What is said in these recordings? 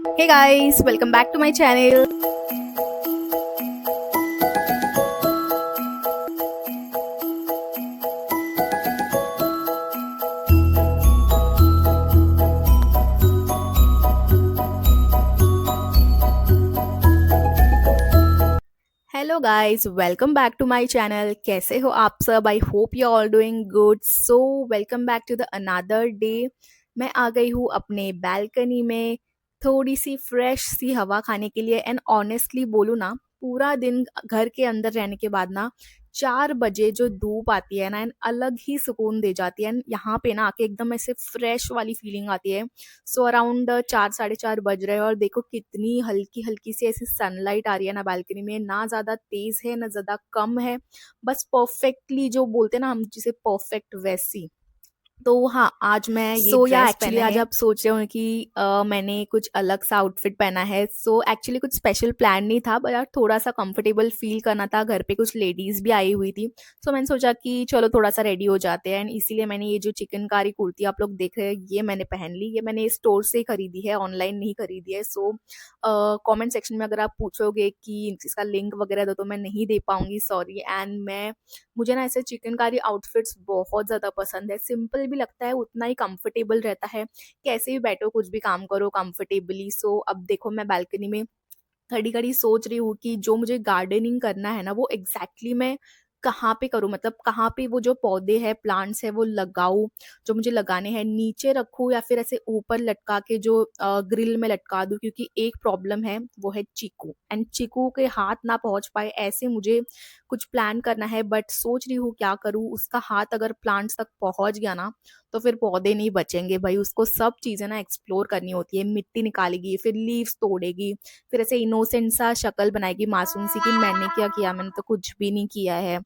Hey guys, welcome back to my channel. Hello guys, welcome back to my channel. कैसे हो आप सब? I hope you all doing good. So welcome back to the another day. मैं आ गई हूँ अपने बालकनी में थोड़ी सी फ्रेश सी हवा खाने के लिए। एंड ऑनेस्टली बोलूँ ना, पूरा दिन घर के अंदर रहने के बाद ना 4 बजे जो धूप आती है ना, एंड अलग ही सुकून दे जाती है। एंड यहाँ पे ना आके एकदम ऐसे फ्रेश वाली फीलिंग आती है। सो अराउंड 4 साढ़े 4 बज रहे हैं और देखो कितनी हल्की हल्की सी ऐसी सनलाइट आ रही है ना बालकनी में। ना ज़्यादा तेज़ है ना ज़्यादा कम है, बस परफेक्टली जो बोलते हैं ना हम जिसे परफेक्ट वैसी। तो हाँ, आज मैं ये या ड्रेस एक्चुअली पहना आज है। आप सोच रहे हो कि मैंने कुछ अलग सा आउटफिट पहना है। सो एक्चुअली कुछ स्पेशल प्लान नहीं था, बट थोड़ा सा कंफर्टेबल फील करना था। घर पे कुछ लेडीज़ भी आई हुई थी। सो मैंने सोचा कि चलो थोड़ा सा रेडी हो जाते हैं। एंड इसीलिए मैंने ये जो चिकनकारी कुर्ती आप लोग देख रहे हैं ये मैंने पहन ली। ये मैंने स्टोर से ही खरीदी है, ऑनलाइन नहीं खरीदी है। सो कमेंट सेक्शन में अगर आप पूछोगे कि इसका लिंक वगैरह दो तो मैं नहीं दे पाऊंगी, सॉरी। एंड मुझे ना ऐसे चिकनकारी आउटफिट्स बहुत ज़्यादा पसंद है। सिंपल भी लगता है, उतना ही कंफर्टेबल रहता है। कैसे भी बैठो, कुछ भी काम करो कंफर्टेबली। सो अब देखो मैं बालकनी में खड़ी-खड़ी सोच रही हूँ कि जो मुझे गार्डनिंग करना है ना, वो एग्ज़ैक्टली मैं कहाँ पे करूँ? मतलब कहाँ पे वो जो पौधे हैं, प्लांट्स हैं, वो लगाऊँ, जो मुझे लगाने हैं, नीचे रखूँ या फिर ऐसे ऊपर लटका के जो ग्रिल में लटका दूँ? क्योंकि एक प्रॉब्लम है, वो है चीकू। एंड चीकू के हाथ ना पहुँच पाए, ऐसे मुझे कुछ प्लान करना है। बट सोच रही हूँ क्या करूँ? उसका हाथ अगर प्लांट्स तक पहुँच गया ना, तो फिर पौधे नहीं बचेंगे भई। उसको सब चीज़ें ना एक्सप्लोर करनी होती है। मिट्टी निकालेगी, फिर लीव्स तोड़ेगी, फिर ऐसे इनोसेंट सा शक्ल बनाएगी मासूम सी कि मैंने क्या किया, मैंने तो कुछ भी नहीं किया है।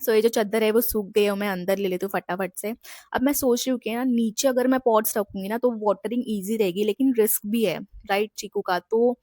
सो ये जो चद्दर है वो सूख गई और मैं अंदर ले लेती हूँ फटाफट से। अब मैं सोच रही हूँ कि ना नीचे अगर मैं पॉट्स रखूँगी ना तो वाटरिंग ईज़ी रहेगी, लेकिन रिस्क भी है, राइट चीकू का। तो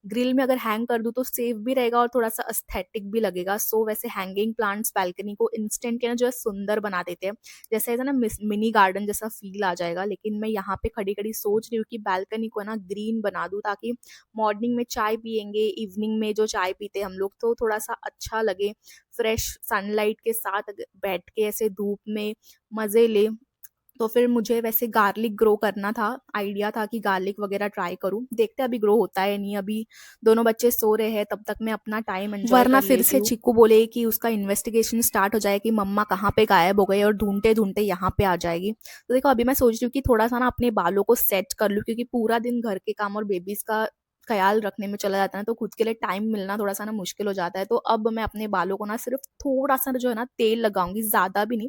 ग्रिल में अगर हैंग कर दूँ तो सेफ भी रहेगा और थोड़ा-सा एस्थेटिक भी लगेगा। सो वैसे हैंगिंग प्लांट्स बालकनी को इंस्टेंट ना जो है सुंदर बना देते हैं। जैसे ऐसा ना मिनी गार्डन जैसा फ़ील आ जाएगा। लेकिन मैं यहाँ पे खड़ी-खड़ी सोच रही हूँ कि बालकनी को ना ग्रीन बना दूँ, ताकि मॉर्निंग में चाय पिएँगे, इवनिंग में जो चाय पीते हैं हम लोग, तो थोड़ा-सा अच्छा लगे। फ्रेश सनलाइट के साथ बैठ के ऐसे धूप में मज़े ले। तो फिर मुझे वैसे गार्लिक ग्रो करना था, आइडिया था कि गार्लिक वगैरह ट्राई करूँ। देखते हैं अभी ग्रो होता है या नहीं। अभी दोनों बच्चे सो रहे हैं, तब तक मैं अपना टाइम एन्जॉय वरना कर फिर लेती से हूँ। चिक्कू बोले कि उसका इन्वेस्टिगेशन स्टार्ट हो जाए कि मम्मा कहाँ पे गायब हो गई और ढूँढते-ढूँढते यहाँ पे आ जाएगी। तो देखो अभी मैं सोच रही हूँ कि थोड़ा-सा ना अपने बालों को सेट कर लूँ, क्योंकि पूरा दिन घर के काम और बेबीज़ का ख़्याल रखने में चला जाता है ना, तो खुद के लिए टाइम मिलना थोड़ा-सा ना मुश्किल हो जाता है। तो अब मैं अपने बालों को ना सिर्फ़ थोड़ा-सा जो है ना तेल लगाऊँगी, ज़्यादा भी नहीं।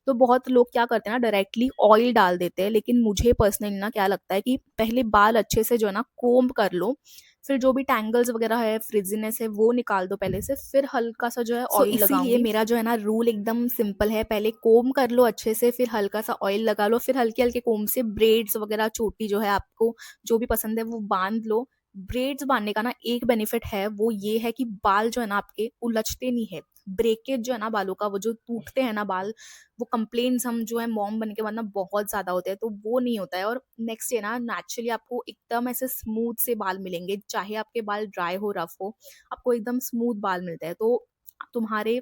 तो बहुत लोग क्या करते हैं ना, डायरेक्टली ऑयल डाल देते हैं, लेकिन मुझे पर्सनली ना क्या लगता है कि पहले बाल अच्छे से जो है ना कोम्ब कर लो, फिर जो भी टैंगल्स वगैरह है, फ्रिज़ीनेस है, वो निकाल दो पहले से, फिर हल्का-सा जो है सो ऑयल इसीलिए लगाऊँगी। मेरा जो है ना रूल एकदम सिंपल है। पहले कोम्ब कर लो अच्छे से, फिर हल्का-सा ऑयल लगा लो, फिर हल्के-हल्के कोम्ब से ब्रेड्स वगैरह चोटी जो है आपको जो भी पसंद है वो बाँध लो। ब्रेड्स बाँधने का ना एक बेनिफिट है, वो ये है कि बाल जो है ना आपके उलझते नहीं है। ब्रेकेज जो है ना बालों का, वो जो टूटते हैं ना बाल, वो कंप्लेंट्स हम जो है मॉम बनने के बाद ना बहुत ज़्यादा होते हैं, तो वो नहीं होता है। और नेक्स्ट डे ना नेचुरली आपको एकदम ऐसे स्मूथ से बाल मिलेंगे, चाहे आपके बाल ड्राई हो, रफ हो, आपको एकदम स्मूथ बाल मिलते हैं। तो तुम्हारे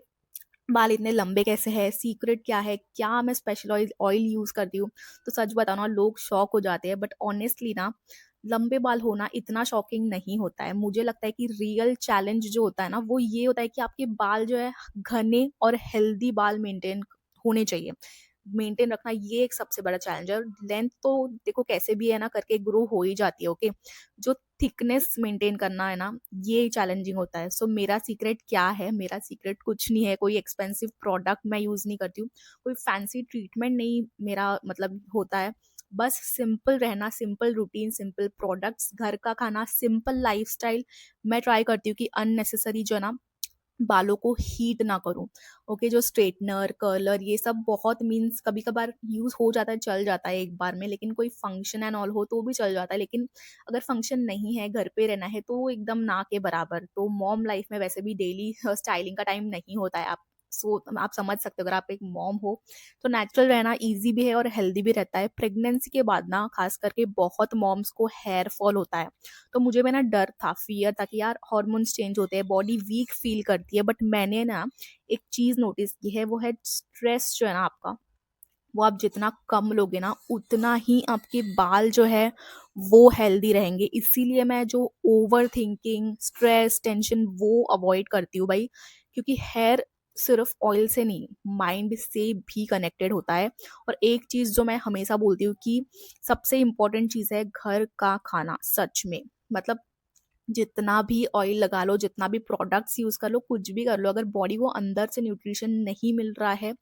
बाल इतने लंबे कैसे हैं, सीक्रेट क्या है, क्या मैं स्पेशल ऑयल ऑयल यूज़ करती हूँ? तो सच बताऊँ ना, लोग शॉक हो जाते हैं। बट ऑनेस्टली ना, लंबे बाल होना इतना शॉकिंग नहीं होता है। मुझे लगता है कि रियल चैलेंज जो होता है ना, वो ये होता है कि आपके बाल जो है घने और हेल्दी बाल मेंटेन होने चाहिए। मेंटेन रखना ये एक सबसे बड़ा चैलेंज है। और लेंथ तो देखो कैसे भी है ना करके ग्रो हो ही जाती है, ओके। जो थिकनेस मेंटेन करना है ना, ये चैलेंजिंग होता है। सो मेरा सीक्रेट क्या है? मेरा सीक्रेट कुछ नहीं है, कोई एक्सपेंसिव प्रोडक्ट मैं यूज़ नहीं करती हूँ, कोई फैंसी ट्रीटमेंट नहीं मेरा मतलब होता है। बस सिंपल रहना, सिंपल रूटीन, सिंपल प्रोडक्ट्स, घर का खाना, सिंपल लाइफ़स्टाइल। मैं ट्राई करती हूँ कि अननेसेसरी जो है ना बालों को हीट ना करूँ। ओके, जो स्ट्रेटनर, कर्लर ये सब बहुत मीन्स कभी-कभार यूज़ हो जाता है, चल जाता है एक बार में, लेकिन कोई फंक्शन एंड ऑल हो तो भी चल जाता है। लेकिन अगर फंक्शन नहीं है, घर पे रहना है, तो एकदम ना के बराबर। तो मॉम लाइफ़ में वैसे भी डेली स्टाइलिंग का टाइम नहीं होता है। आप सो आप समझ सकते हो अगर आप एक मॉम हो तो नेचुरल रहना ईज़ी भी है और हेल्दी भी रहता है। प्रेगनेंसी के बाद ना ख़ास करके बहुत मॉम्स को हेयर फॉल होता है। तो मुझे भी ना डर था, फ़ियर था कि यार हार्मोन्स चेंज होते हैं, बॉडी वीक फ़ील करती है। बट मैंने ना एक चीज़ नोटिस की है, वो है स्ट्रेस जो है ना आपका, वो आप जितना कम लोगे ना उतना ही आपके बाल जो है वो हेल्दी रहेंगे। इसीलिए मैं जो ओवरथिंकिंग, स्ट्रेस, टेंशन वो अवॉइड करती हूँ भाई, क्योंकि हेयर सिर्फ ऑयल से नहीं, माइंड से भी कनेक्टेड होता है। और एक चीज़ जो मैं हमेशा बोलती हूँ कि सबसे इम्पोर्टेंट चीज़ है घर का खाना। सच में, मतलब जितना भी ऑयल लगा लो, जितना भी प्रोडक्ट्स यूज़ कर लो, कुछ भी कर लो, अगर बॉडी को अंदर से न्यूट्रिशन नहीं मिल रहा है,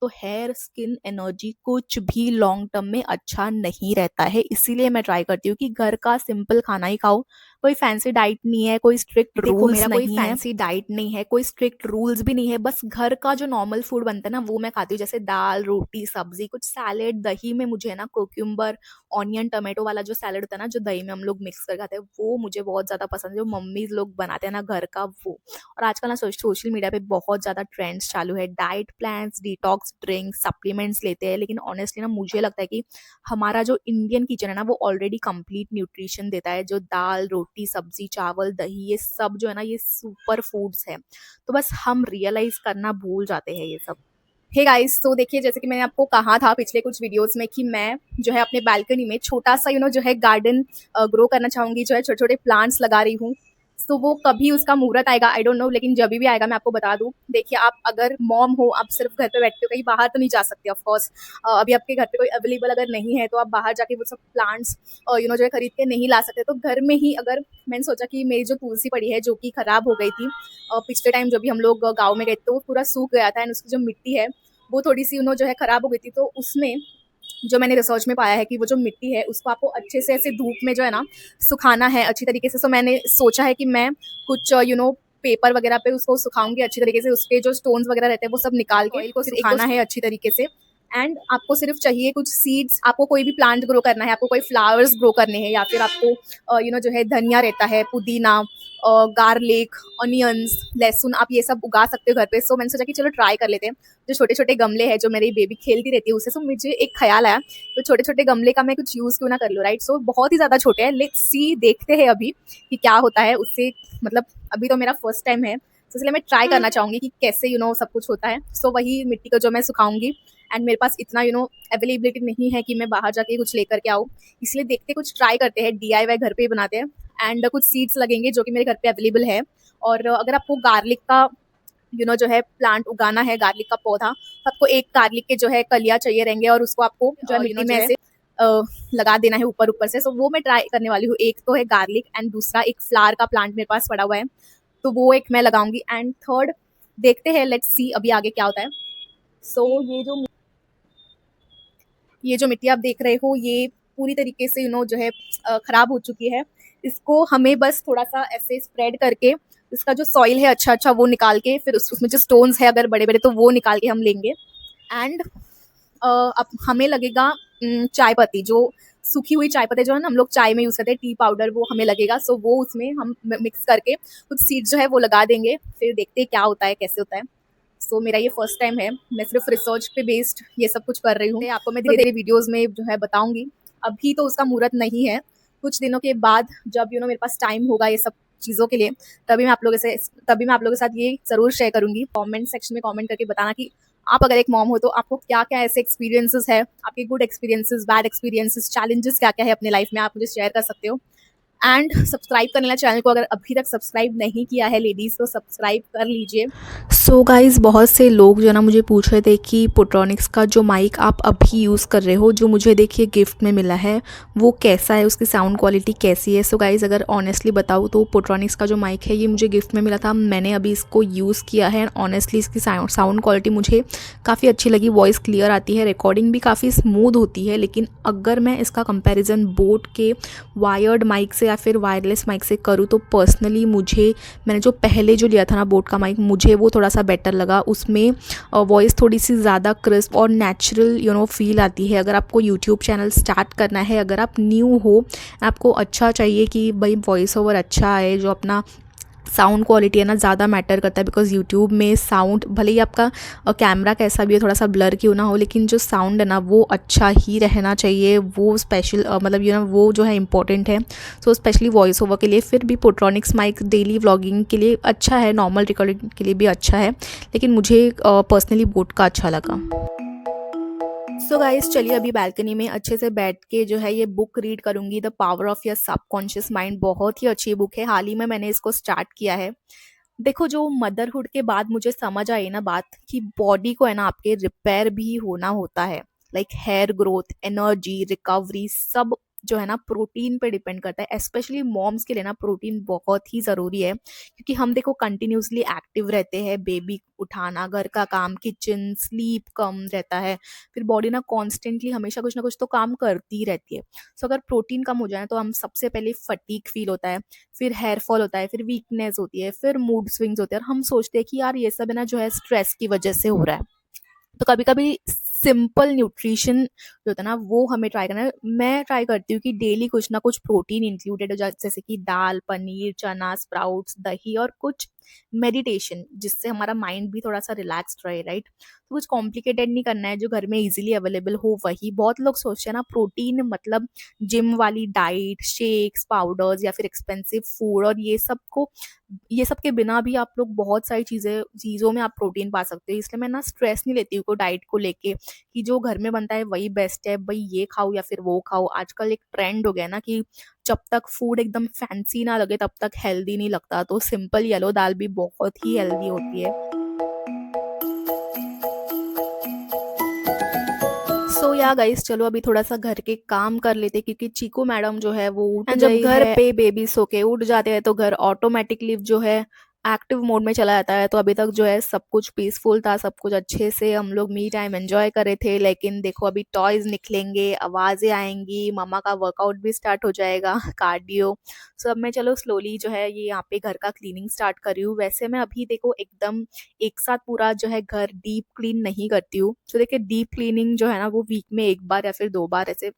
तो हेयर, स्किन, एनर्जी कुछ भी लॉन्ग टर्म में अच्छा नहीं रहता है। इसीलिए मैं ट्राई करती हूँ कि घर का सिंपल खाना ही खाओ। कोई फैंसी डाइट नहीं है, कोई स्ट्रिक्ट देखो रूल्स मेरा कोई नहीं है। फैंसी डाइट नहीं है, कोई स्ट्रिक्ट रूल्स भी नहीं है, बस घर का जो नॉर्मल फूड बनता है ना वो मैं खाती हूँ। जैसे दाल, रोटी, सब्जी, कुछ सैलेड, दही में मुझे ना कुकुम्बर, ऑनियन, टोमेटो वाला जो सैलेड होता है ना, जो दही में हम लोग मिक्स कर खाते हैं, वो मुझे बहुत ज़्यादा पसंद है, जो मम्मी लोग बनाते हैं ना घर का वो। और आजकल ना सोशल मीडिया पे बहुत ज़्यादा ट्रेंड्स चालू है, diet plans, detox drink, supplements लेते हैं। लेकिन ऑनेस्टली ना मुझे लगता है कि हमारा जो इंडियन किचन है ना वो ऑलरेडी कंप्लीट न्यूट्रिशन देता है। जो दाल, रोटी, सब्जी, चावल, दही, ये सब जो है ना ये सुपर फूड्स है। तो बस हम रियलाइज करना भूल जाते हैं ये सब। हे गाइस, तो देखिए जैसे कि मैंने आपको कहा था पिछले कुछ वीडियोस में कि मैं जो है अपने बालकनी में छोटा सा जो है गार्डन ग्रो करना चाहूँगी, जो है छोटे छोटे प्लांट्स लगा रही हूँ। तो वो कभी उसका मुहूर्त आएगा आई डोंट नो, लेकिन जब भी आएगा मैं आपको बता दूँ। देखिए, आप अगर मॉम हो, आप सिर्फ घर पे बैठते हो, कहीं बाहर तो नहीं जा सकते ऑफ कोर्स। अभी आपके घर पे कोई अवेलेबल अगर नहीं है तो आप बाहर जाके वो सब प्लांट्स जो है खरीद के नहीं ला सकते। तो घर में ही अगर मैंने सोचा कि मेरी जो तुलसी पड़ी है जो कि खराब हो गई थी पिछले टाइम जब भी हम लोग गाँव में गए तो वो पूरा सूख गया था, एंड उसकी जो मिट्टी है वो थोड़ी-सी जो है खराब हो गई थी। तो उसमें जो मैंने रिसर्च में पाया है कि वो जो मिट्टी है उसको आपको अच्छे से ऐसे धूप में जो है ना सुखाना है अच्छी तरीके से। सो मैंने सोचा है कि मैं कुछ पेपर वगैरह पे उसको सुखाऊंगी अच्छी तरीके से, उसके जो स्टोन्स वगैरह रहते हैं वो सब निकाल के ऑयल को फिर सुखाना है अच्छी तरीके से। एंड आपको सिर्फ चाहिए कुछ सीड्स, आपको कोई भी प्लांट ग्रो करना है, आपको कोई फ्लावर्स ग्रो करने हैं, या फिर आपको जो है धनिया रहता है, पुदीना, गार्लिक, ऑनियंस, लहसुन, आप ये सब उगा सकते हो घर पे। सो मैंने सोचा कि चलो ट्राई कर लेते हैं। जो छोटे छोटे गमले हैं जो मेरी बेबी खेलती रहती है उससे, सो मुझे एक ख्याल आया तो छोटे छोटे गमले का मैं कुछ यूज़ क्यों ना कर लूँ, राइट। सो बहुत ही ज़्यादा छोटे हैं, लेट्स सी, देखते हैं अभी कि क्या होता है उससे। मतलब अभी तो मेरा फर्स्ट टाइम है, तो इसलिए मैं ट्राई करना चाहूँगी कि कैसे सब कुछ होता है। सो वही मिट्टी को जो मैं सुखाऊंगी, एंड मेरे पास इतना अवेलेबिलिटी नहीं है कि मैं बाहर जाके कुछ लेकर के आऊँ, इसलिए देखते कुछ ट्राई करते हैं, DIY घर पे ही बनाते हैं। एंड कुछ सीड्स लगेंगे जो कि मेरे घर पे अवेलेबल है। और अगर आपको गार्लिक का जो है प्लांट उगाना है, गार्लिक का पौधा, तो आपको एक गार्लिक के जो है कलियां चाहिए रहेंगे, और उसको आपको जो है मिट्टी में ऐसे लगा देना है ऊपर ऊपर से। सो वो मैं ट्राई करने वाली हूँ। एक तो है गार्लिक, एंड दूसरा एक फ्लावर का प्लांट मेरे पास पड़ा हुआ है, तो वो एक मैं लगाऊंगी। एंड थर्ड देखते हैं, लेट्स सी अभी आगे क्या होता है। सो ये जो मिट्टी आप देख रहे हो ये पूरी तरीके से जो है खराब हो चुकी है। इसको हमें बस थोड़ा सा ऐसे स्प्रेड करके इसका जो सॉइल है अच्छा अच्छा वो निकाल के, फिर उसमें जो स्टोन्स है अगर बड़े बड़े तो वो निकाल के हम लेंगे। एंड अब हमें लगेगा चाय पत्ती, जो सूखी हुई चाय पत्ती जो है ना हम लोग चाय में यूज़ करते हैं, टी पाउडर, वो हमें लगेगा। सो वो उसमें हम मिक्स करके कुछ सीड जो है वो लगा देंगे, फिर देखते हैं क्या होता है, कैसे होता है। सो मेरा ये फर्स्ट टाइम है, मैं सिर्फ रिसर्च पे बेस्ड ये सब कुछ कर रही हूँ। आपको मैं धीरे धीरे वीडियोस में जो है बताऊंगी। अभी तो उसका मुहूर्त नहीं है, कुछ दिनों के बाद जब मेरे पास टाइम होगा ये सब चीज़ों के लिए, तभी मैं आप लोगों के साथ ये ज़रूर शेयर करूंगी। कमेंट सेक्शन में कमेंट करके बताना कि आप अगर एक मॉम हो तो आपको क्या क्या ऐसे एक्सपीरियंसेस है, आपके good experiences, bad experiences, challenges क्या क्या है अपने लाइफ में, आप मुझे शेयर कर सकते हो। एंड सब्सक्राइब करने वाला चैनल को अगर अभी तक सब्सक्राइब नहीं किया है लेडीज़, तो सब्सक्राइब कर लीजिए। सो गाइज़, बहुत से लोग जो ना मुझे पूछ रहे थे कि पोट्रॉनिक्स का जो माइक आप अभी यूज़ कर रहे हो, जो मुझे देखिए गिफ्ट में मिला है, वो कैसा है, उसकी साउंड क्वालिटी कैसी है। सो गाइज़, अगर ऑनेस्टली बताऊँ तो पोट्रॉनिक्स का जो माइक है ये मुझे गिफ्ट में मिला था, मैंने अभी इसको यूज़ किया है, एंड ऑनेस्टली इसकी साउंड क्वालिटी मुझे काफ़ी अच्छी लगी। वॉइस क्लियर आती है, रिकॉर्डिंग भी काफ़ी स्मूथ होती है। लेकिन अगर मैं इसका कंपेरिजन बोट के वायर्ड माइक से या फिर वायरलेस माइक से करूँ तो पर्सनली मैंने जो पहले जो लिया था ना बोट का माइक, मुझे वो थोड़ा सा बेटर लगा। उसमें वॉइस थोड़ी सी ज़्यादा क्रिस्प और नेचुरल फील आती है। अगर आपको यूट्यूब चैनल स्टार्ट करना है, अगर आप न्यू हो, आपको अच्छा चाहिए कि भाई वॉइस ओवर अच्छा आए, जो अपना साउंड क्वालिटी है ना ज़्यादा मैटर करता है, बिकॉज़ यूट्यूब में साउंड भले ही आपका कैमरा कैसा भी हो, थोड़ा सा ब्लर क्यों ना हो, लेकिन जो साउंड है ना वो अच्छा ही रहना चाहिए। वो स्पेशल मतलब वो जो है इम्पोर्टेंट है। सो स्पेशली वॉइस ओवर के लिए। फिर भी पोट्रॉनिक्स माइक डेली व्लॉगिंग के लिए अच्छा है, नॉर्मल रिकॉर्डिंग के लिए भी अच्छा है, लेकिन मुझे पर्सनली बोट का अच्छा लगा। सो गाइस चलिए अभी बालकनी में अच्छे से बैठ के जो है ये बुक रीड करूंगी, the power of your subconscious mind. बहुत ही अच्छी बुक है, हाल ही में मैंने इसको स्टार्ट किया है। देखो जो मदरहुड के बाद मुझे समझ आई ना बात, कि बॉडी को है ना आपके रिपेयर भी होना होता है। Like hair growth, energy, recovery, सब जो है ना प्रोटीन पे डिपेंड करता है। स्पेशली मॉम्स के लिए ना प्रोटीन बहुत ही ज़रूरी है, क्योंकि हम देखो कंटिन्यूसली एक्टिव रहते हैं। बेबी उठाना, घर का काम, किचन, स्लीप कम रहता है, फिर बॉडी ना कॉन्स्टेंटली हमेशा कुछ ना कुछ तो काम करती रहती है। सो अगर प्रोटीन कम हो जाए तो हम सबसे पहले फटीक फील होता है, फिर हेयर फॉल होता है, फिर वीकनेस होती है, फिर मूड स्विंग्स होते हैं, और हम सोचते हैं कि यार ये सब है ना जो है स्ट्रेस की वजह से हो रहा है। तो कभी कभी सिंपल न्यूट्रिशन जो होता है ना वो हमें ट्राई करना है। मैं ट्राई करती हूँ कि डेली कुछ ना कुछ प्रोटीन इंक्लूडेड हो जाए, जैसे कि दाल, पनीर, चना, स्प्राउट्स, दही, और कुछ मेडिटेशन, जिससे हमारा माइंड भी थोड़ा सा रिलैक्स्ड रहे, राइट। तो कुछ कॉम्प्लिकेटेड नहीं करना है, जो घर में इजीली अवेलेबल हो वही। बहुत लोग सोचते हैं ना प्रोटीन मतलब जिम वाली डाइट, शेक्स, पाउडर्स या फिर एक्सपेंसिव फूड, और ये सब के बिना भी आप लोग बहुत सारी चीज़ों में आप प्रोटीन पा सकते हो। इसलिए मैं ना स्ट्रेस नहीं लेती हूँ को डाइट को लेके, कि जो घर में बनता है वही बेस्ट है, भाई ये खाओ या फिर वो खाओ। आजकल एक ट्रेंड हो गया ना कि जब तक फूड एकदम फैंसी ना लगे तब तक हेल्दी नहीं लगता। तो सिंपल येलो दाल भी बहुत ही हेल्दी होती है। सो या गाइस चलो अभी थोड़ा सा घर के काम कर लेते, क्योंकि चीकू मैडम जो है वो उठ जब गई घर है। पे बेबी सो के उठ जाते हैं तो घर ऑटोमेटिकली जो है एक्टिव मोड में चला जाता है। तो अभी तक जो है सब कुछ पीसफुल था, सब कुछ अच्छे से हम लोग मी टाइम एंजॉय कर रहे थे। लेकिन देखो अभी टॉयज निकलेंगे, आवाजें आएंगी, मम्मा का वर्कआउट भी स्टार्ट हो जाएगा कार्डियो। सो अब मैं चलो स्लोली जो है ये यहाँ पे घर का क्लीनिंग स्टार्ट कर रही हूँ। वैसे मैं अभी देखो एकदम एक साथ पूरा जो है घर डीप क्लीन नहीं करती हूँ। तो देखिए डीप क्लीनिंग जो है ना वो वीक में एक बार या फिर 2 बार ऐसे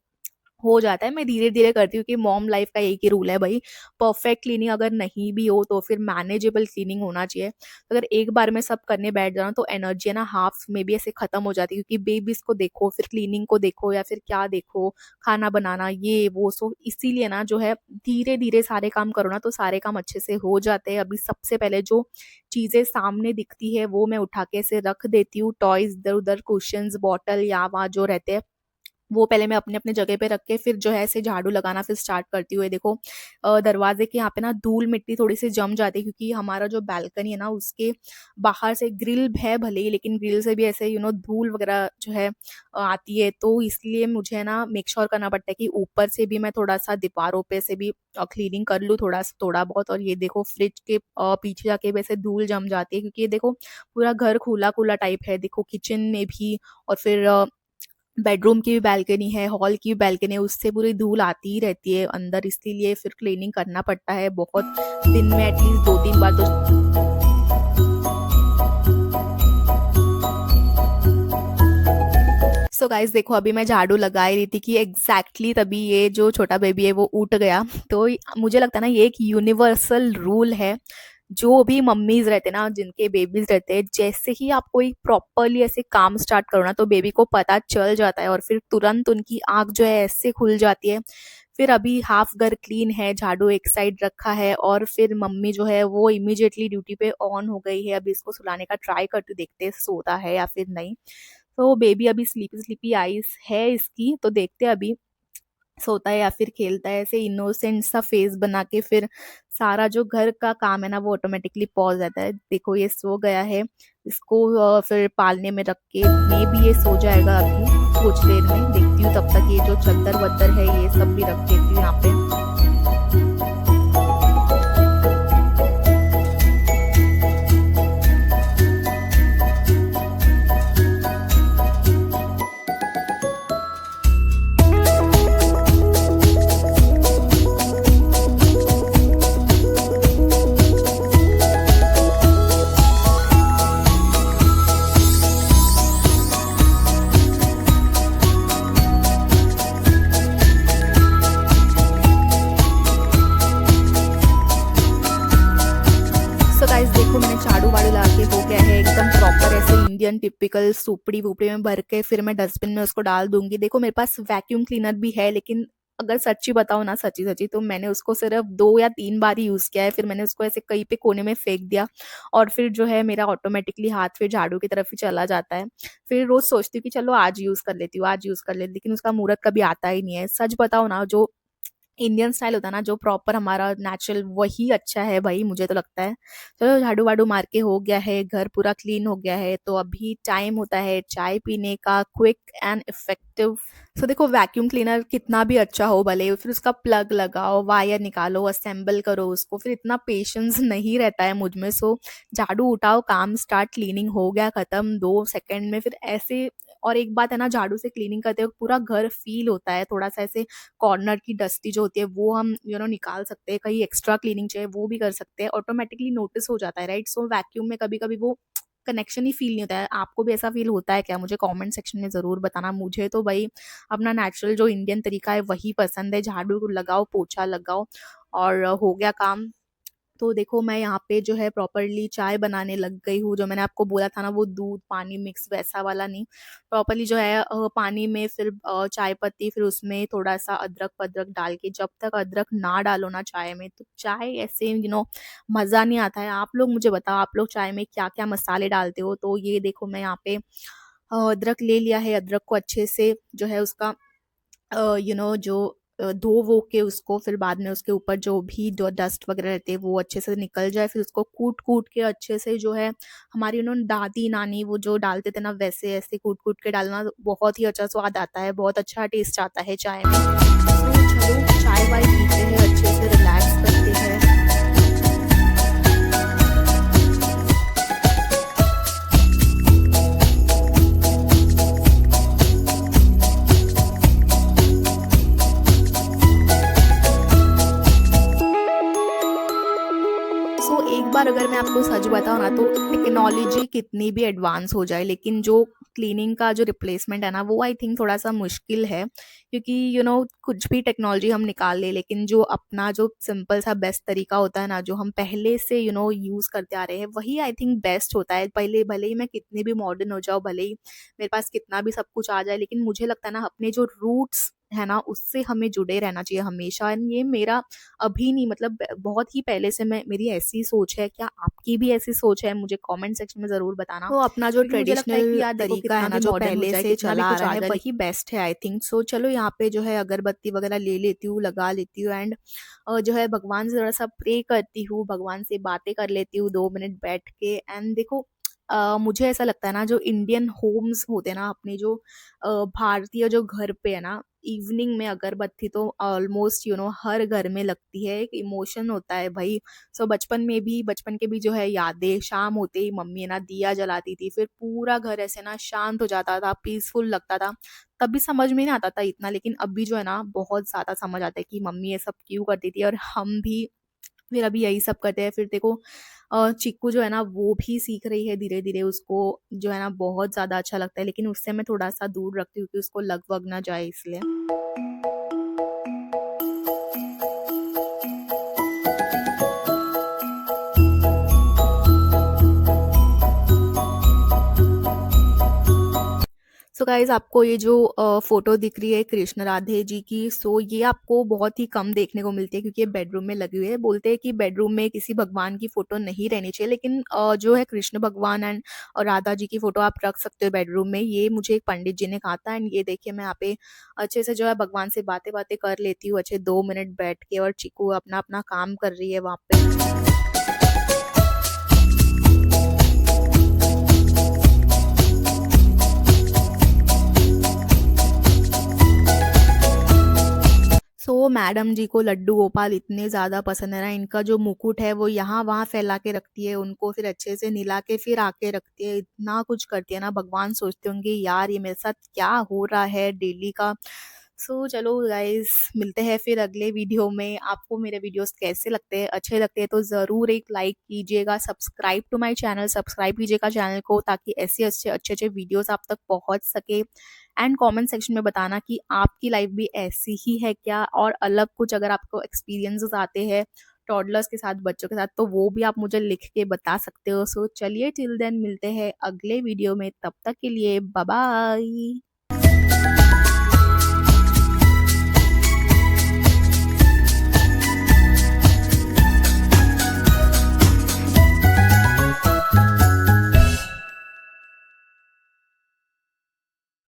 हो जाता है। मैं धीरे-धीरे करती हूँ, कि मॉम लाइफ का एक ही रूल है भई, परफेक्ट क्लीनिंग अगर नहीं भी हो तो फिर मैनेजेबल क्लीनिंग होना चाहिए। अगर एक बार में सब करने बैठ जाओ तो एनर्जी है ना हाफ में भी ऐसे खत्म हो जाती है, क्योंकि बेबीज़ को देखो, फिर क्लीनिंग को देखो, या फिर क्या देखो, खाना बनाना ये वो। सो इसीलिए ना जो है धीरे-धीरे सारे काम करो ना तो सारे काम अच्छे से हो जाते हैं। अभी सबसे पहले जो चीज़ें सामने दिखती है वो मैं उठा के ऐसे रख देती हूँ। टॉयज़ इधर-उधर, कुशन्स, बॉटल यहाँ वहाँ जो रहते हैं वो पहले मैं अपने-अपने जगह पे रख के फिर जो है ऐसे झाड़ू लगाना फिर स्टार्ट करती हूँ। ये देखो दरवाज़े के यहाँ पे ना धूल-मिट्टी थोड़ी-सी जम जाती है, क्योंकि हमारा जो बालकनी है ना उसके बाहर से ग्रिल है भले ही, लेकिन ग्रिल से भी ऐसे धूल वगैरह जो है आती है। तो इसलिए मुझे ना मेक श्योर करना पड़ता है कि ऊपर से भी मैं थोड़ा-सा दीवारों पे से भी क्लीनिंग कर लूँ थोड़ा बहुत। और ये देखो फ्रिज के पीछे जाके भी ऐसे धूल जम जाती है, क्योंकि ये देखो पूरा घर खुला-खुला टाइप है। देखो किचन में भी, और फिर बेडरूम की भी बालकनी है, हॉल की भी बालकनी है, उससे पूरी धूल आती ही रहती है अंदर। इसीलिए फिर क्लीनिंग करना पड़ता है बहुत, दिन में एटलीस्ट 2-3 बार तो। सो गाइस देखो अभी मैं झाड़ू लगा ही रही थी कि एग्जैक्टली तभी ये जो छोटा बेबी है वो उठ गया। तो मुझे लगता है ना ये एक यूनिवर्सल रूल है। जो भी मम्मीज रहते हैं ना जिनके बेबीज रहते हैं, जैसे ही आप कोई प्रॉपरली ऐसे काम स्टार्ट करो ना तो बेबी को पता चल जाता है, और फिर तुरंत उनकी आंख जो है ऐसे खुल जाती है। फिर अभी हाफ घर क्लीन है, झाड़ू एक साइड रखा है, और फिर मम्मी जो है वो इमीडिएटली ड्यूटी पे ऑन हो गई है। अभी इसको सुलाने का ट्राई करती हूँ, देखते हैं सोता है या फिर नहीं। तो बेबी अभी स्लीपी स्लीपी आईज है इसकी, तो देखते हैं अभी सोता है या फिर खेलता है। ऐसे इनोसेंट सा फेस बना के फिर सारा जो घर का काम है ना वो ऑटोमेटिकली पॉज जाता है। देखो ये सो गया है, इसको फिर पालने में रख के मे भी ये सो जाएगा अभी कुछ देर में। देखती हूँ तब तक ये जो चद्दर वद्दर है ये सब भी रख देती हूँ यहाँ पे। देखो मैंने झाड़ू-वाड़ू लगा के हो गया है एकदम प्रॉपर ऐसे इंडियन टिपिकल सुपड़ी-वुपड़ी में भर के फिर मैं डस्टबिन में उसको डाल दूँगी। देखो मेरे पास वैक्यूम क्लीनर भी है, लेकिन अगर सच्ची बताऊँ ना, सच्ची-सच्ची, तो मैंने उसको सिर्फ़ 2 या 3 बार ही यूज़ किया है। फिर मैंने उसको ऐसे कहीं पे कोने में फेंक दिया और फिर जो है मेरा ऑटोमैटिकली हाथ फिर झाड़ू की तरफ ही चला जाता है। फिर रोज़ सोचती हूँ कि चलो आज यूज़ कर लेती हूँ, आज यूज़ कर लेती, लेकिन उसका मुहूर्त कभी आता ही नहीं है। सच बताऊँ ना, जो इंडियन स्टाइल होता है ना, जो प्रॉपर हमारा नेचुरल, वही अच्छा है भाई, मुझे तो लगता है। चलो झाड़ू-वाड़ू मार के हो गया है, घर पूरा क्लीन हो गया है, तो अभी टाइम होता है चाय पीने का, क्विक एंड इफेक्टिव। सो देखो वैक्यूम क्लीनर कितना भी अच्छा हो भले, फिर उसका प्लग लगाओ, वायर निकालो, असेंबल करो उसको, फिर इतना पेशेंस नहीं रहता है मुझ में। सो झाड़ू उठाओ, काम स्टार्ट, क्लीनिंग हो गया खत्म 2 सेकंड में। फिर ऐसे, और एक बात है ना, झाड़ू से क्लीनिंग करते वक़्त पूरा घर फ़ील होता है, थोड़ा-सा ऐसे कॉर्नर की डस्टी जो होती है वो हम निकाल सकते हैं, कहीं एक्स्ट्रा क्लीनिंग चाहिए वो भी कर सकते हैं, ऑटोमेटिकली नोटिस हो जाता है, राइट? सो वैक्यूम में कभी-कभी वो कनेक्शन ही फ़ील नहीं होता है। आपको भी ऐसा फ़ील होता है क्या? मुझे कमेंट सेक्शन में ज़रूर बताना। मुझे तो भई अपना नेचुरल जो इंडियन तरीका है वही पसंद है, झाड़ू लगाओ, पोछा लगाओ और हो गया काम। तो देखो मैं यहाँ पे जो है प्रॉपर्ली चाय बनाने लग गई हूँ। जो मैंने आपको बोला था ना, वो दूध पानी मिक्स वैसा वाला नहीं, प्रॉपर्ली जो है पानी में फिर चाय पत्ती, फिर उसमें थोड़ा-सा अदरक-वदरक डाल के, जब तक अदरक ना डालो ना चाय में, तो चाय ऐसे मज़ा नहीं आता है। आप लोग मुझे बताओ, आप लोग चाय में क्या-क्या मसाले डालते हो? तो ये देखो मैं यहाँ पे अदरक ले लिया है, अदरक को अच्छे से जो है उसका जो धो-वो के उसको, फिर बाद में उसके ऊपर जो भी ड डस्ट वगैरह रहती है वो अच्छे से निकल जाए, फिर उसको कूट-कूट के अच्छे से जो है, हमारी दादी-नानी वो जो डालते थे ना, वैसे ऐसे कूट-कूट के डालना, बहुत ही अच्छा स्वाद आता है, बहुत अच्छा टेस्ट आता है चाय में। तो चलो चाय-वाय पीते हैं, अच्छे से रिलैक्स करते हैं। एक बार अगर मैं आपको सच बताऊँ ना, तो टेक्नोलॉजी कितनी भी एडवांस हो जाए, लेकिन जो क्लीनिंग का जो रिप्लेसमेंट है ना, वो आई थिंक थोड़ा-सा मुश्किल है। क्योंकि कुछ भी टेक्नोलॉजी हम निकाल लें, लेकिन जो अपना जो सिंपल सा बेस्ट तरीका होता है ना, जो हम पहले से यूज़ करते आ रहे हैं, वही आई थिंक बेस्ट होता है। पहले भले ही मैं कितनी भी मॉडर्न हो जाऊँ, भले ही मेरे पास कितना भी सब कुछ आ जाए, लेकिन मुझे लगता है ना, अपने जो रूट्स है ना, उससे हमें जुड़े रहना चाहिए हमेशा। एंड ये मेरा अभी नहीं, मतलब बहुत ही पहले से मैं मेरी ऐसी सोच है। क्या आपकी भी ऐसी सोच है? मुझे कमेंट सेक्शन में ज़रूर बताना। तो अपना जो क्योंकि मुझे लगता है कि ट्रेडिशनल यार देखो, तरीका है कितना ना, भी जो मॉडर्न हो पहले जाए, से कितना भी चला आ कुछ रहा आ है, जाए, वही बेस्ट है आई थिंक। सो चलो यहाँ पे जो है अगरबत्ती वगैरह ले लेती हूँ, लगा लेती हूँ, एंड जो है भगवान से थोड़ा-सा प्रे करती हूँ, भगवान से बातें कर लेती हूँ 2 मिनट बैठ के। एंड देखो मुझे ऐसा लगता है ना, जो इंडियन होम्स होते हैं ना, अपने जो भारतीय जो घर पे है ना, इवनिंग में अगरबत्ती तो ऑलमोस्ट हर घर में लगती है, एक इमोशन होता है भाई। सो बचपन के भी जो है यादें, शाम होते ही मम्मी है ना दिया जलाती थी, फिर पूरा घर ऐसे ना शांत हो जाता था, पीसफुल लगता था। तब भी समझ में नहीं आता था इतना, लेकिन अभी जो है ना बहुत ज़्यादा समझ आता है कि मम्मी ये सब क्यों करती थी, और हम भी फिर अभी यही सब करते हैं। फिर देखो चिक्कू जो है ना वो भी सीख रही है धीरे-धीरे, उसको जो है ना बहुत ज़्यादा अच्छा लगता है, लेकिन उससे मैं थोड़ा-सा दूर रखती हूँ कि उसको लग-वग ना जाए इसलिए। सो गाइज़, आपको ये जो फ़ोटो दिख रही है कृष्ण राधे जी की, सो ये आपको बहुत ही कम देखने को मिलती है, क्योंकि ये बेडरूम में लगी हुई है। बोलते हैं कि बेडरूम में किसी भगवान की फ़ोटो नहीं रहनी चाहिए, लेकिन जो है कृष्ण भगवान एंड राधा जी की फ़ोटो आप रख सकते हो बेडरूम में। ये मुझे एक पंडित जी ने कहा था। एंड ये देखिए मैं यहाँ पे अच्छे से जो है भगवान से बातें-वातें कर लेती हूँ, अच्छे 2 मिनट बैठ के, और चीकू अपना-अपना काम कर रही है वहाँ पे। मैडम जी को लड्डू गोपाल इतने ज़्यादा पसंद है ना, इनका जो मुकुट है वो यहाँ-वहाँ फैला के रखती है, उनको फिर अच्छे से निला के फिर आके रखती है, इतना कुछ करती है ना, भगवान सोचते होंगे यार ये मेरे साथ क्या हो रहा है डेली का। चलो गाइज़, मिलते हैं फिर अगले वीडियो में। आपको मेरे वीडियोज़ कैसे लगते हैं? अच्छे लगते हैं तो ज़रूर एक लाइक कीजिएगा, subscribe to my channel, subscribe कीजिएगा चैनल को, ताकि ऐसे अच्छे-अच्छे वीडियोज़ आप तक पहुँच सके। एंड कमेंट सेक्शन में बताना कि आपकी लाइफ भी ऐसी ही है क्या, और अलग कुछ अगर आपको एक्सपीरियंसेस आते हैं टॉडलर्स के साथ, बच्चों के साथ, तो वो भी आप मुझे लिख के बता सकते हो। सो चलिए टिल देन मिलते हैं अगले वीडियो में, तब तक के लिए बाय बाय।